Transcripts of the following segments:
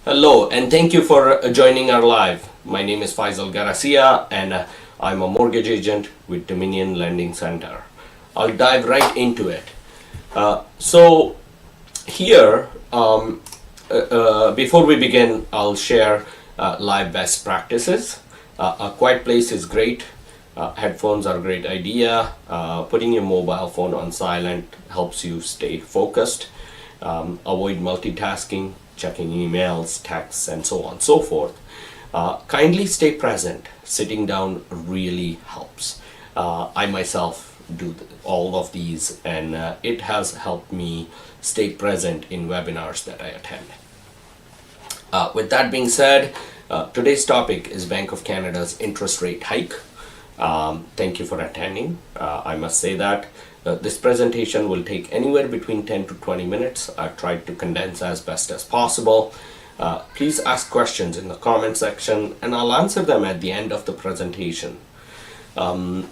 Hello, and thank you for joining our live. My name is Faizal Garasia, and I'm a mortgage agent with Dominion Lending Center. I'll dive right into it. So, here, before we begin, I'll share live best practices. A quiet place is great. Headphones are a great idea. Putting your mobile phone on silent helps you stay focused. Avoid multitasking, checking emails, texts, and so on and so forth. Kindly stay present. Sitting down really helps. I myself do all of these, and it has helped me stay present in webinars that I attend. With that being said, today's topic is Bank of Canada's interest rate hike. Thank you for attending. I must say that this presentation will take anywhere between 10 to 20 minutes. I've tried to condense as best as possible. Please ask questions in the comment section and I'll answer them at the end of the presentation. You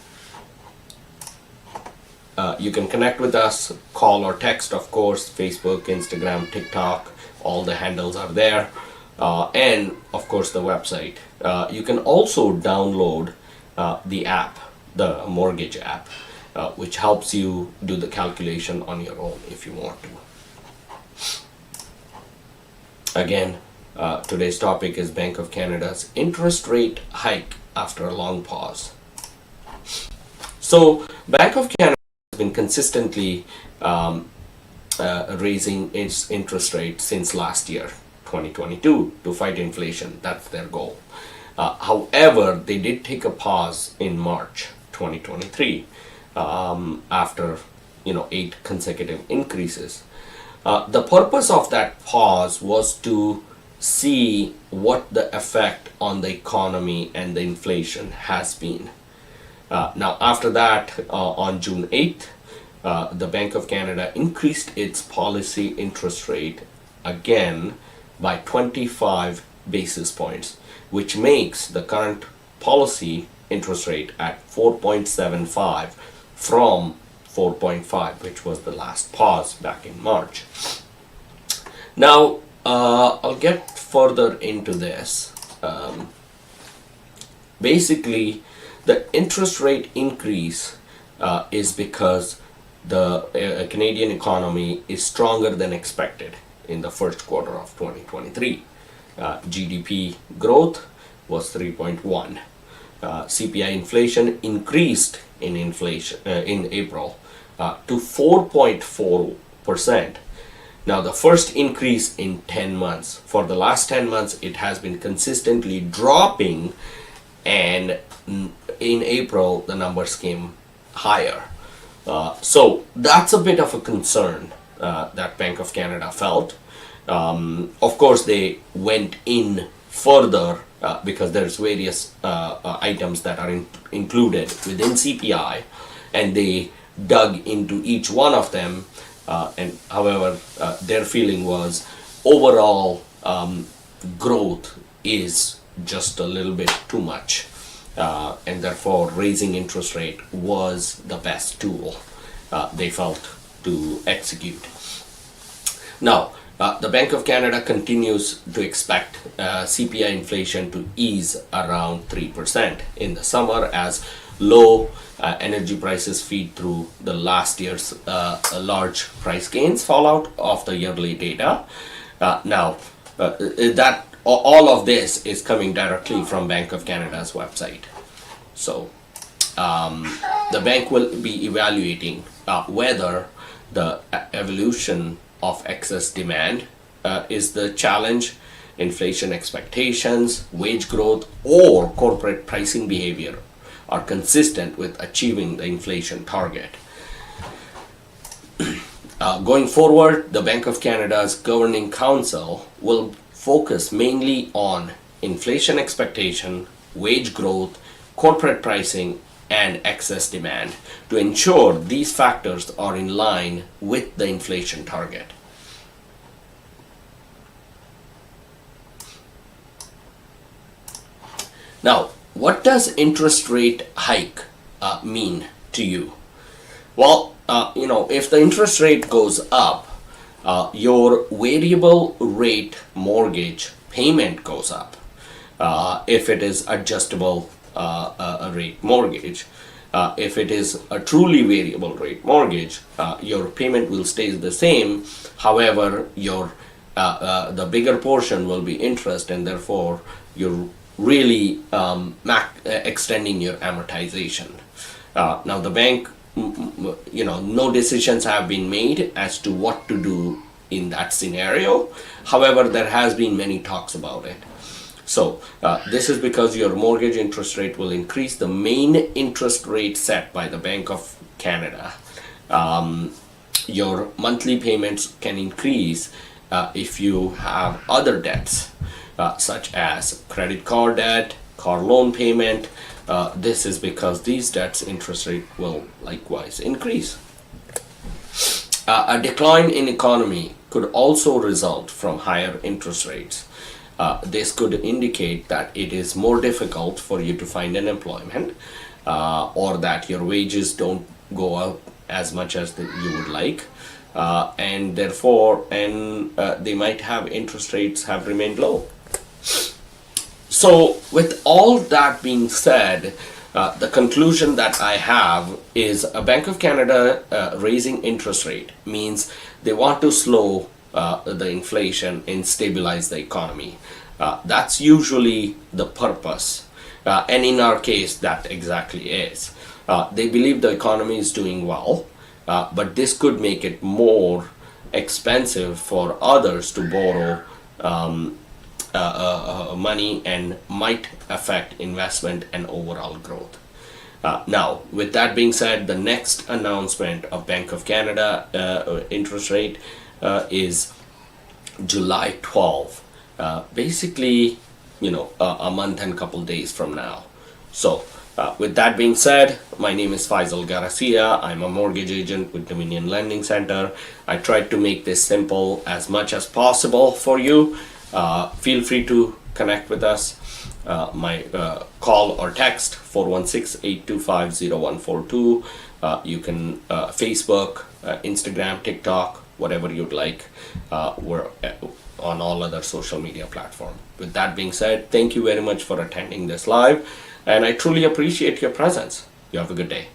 can connect with us, call or text, of course, Facebook, Instagram, TikTok, all the handles are there. And of course the website. You can also download the app, the mortgage app, which helps you do the calculation on your own if you want to. Again, today's topic is Bank of Canada's interest rate hike after a long pause. So, Bank of Canada has been consistently raising its interest rate since last year, 2022, to fight inflation. That's their goal. However, they did take a pause in March 2023 after 8 consecutive increases. The purpose of that pause was to see what the effect on the economy and the inflation has been. Now, after that, on June 8th, the Bank of Canada increased its policy interest rate again by 25 basis points, which makes the current policy interest rate at 4.75 from 4.5, which was the last pause back in March. Now, I'll get further into this. Basically, the interest rate increase is because the Canadian economy is stronger than expected in the first quarter of 2023. GDP growth was 3.1. CPI inflation increased in April to 4.4%. Now, the first increase in 10 months. For the last 10 months, it has been consistently dropping, and in April, the numbers came higher. So that's a bit of a concern that Bank of Canada felt. Of course, they went in further because there's various items that are included within CPI, and they dug into each one of them. And however, their feeling was overall growth is just a little bit too much, and therefore raising interest rate was the best tool they felt to execute. Now, the Bank of Canada continues to expect CPI inflation to ease around 3% in the summer as low energy prices feed through the last year's large price gains fallout of the yearly data. Now, that all of this is coming directly from Bank of Canada's website. So, the bank will be evaluating whether the evolution of excess demand is the challenge, inflation expectations, wage growth, or corporate pricing behavior are consistent with achieving the inflation target. Going forward, the Bank of Canada's Governing Council will focus mainly on inflation expectation, wage growth, corporate pricing, and excess demand to ensure these factors are in line with the inflation target. Now, what does interest rate hike mean to you? Well, if the interest rate goes up, your variable rate mortgage payment goes up. If it is adjustable rate mortgage, if it is a truly variable rate mortgage, your payment will stay the same. However, your the bigger portion will be interest, and therefore you're really extending your amortization. Now the bank, no decisions have been made as to what to do in that scenario. However, there has been many talks about it. So this is because your mortgage interest rate will increase. The main interest rate set by the Bank of Canada. Your monthly payments can increase if you have other debts, such as credit card debt, car loan payment. This is because these debts interest rate will likewise increase. A decline in economy could also result from higher interest rates. This could indicate that it is more difficult for you to find an employment, or that your wages don't go up as much as you would like, and therefore they might have interest rates have remained low. So with all that being said, the conclusion that I have is a Bank of Canada raising interest rate means they want to slow the inflation and stabilize the economy. That's usually the purpose, and in our case that exactly is. They believe the economy is doing well, but this could make it more expensive for others to borrow money, and might affect investment and overall growth. Now, with that being said, the next announcement of Bank of Canada interest rate is July 12th. Basically, a month and couple days from now. So, with that being said, my name is Faizal Garasia. I'm a mortgage agent with Dominion Lending Center. I tried to make this simple as much as possible for you. Feel free to connect with us. My call or text 416-825-0142. You can Facebook, Instagram, TikTok, whatever you'd like. We're on all other social media platforms. With that being said, thank you very much for attending this live, and I truly appreciate your presence. You have a good day.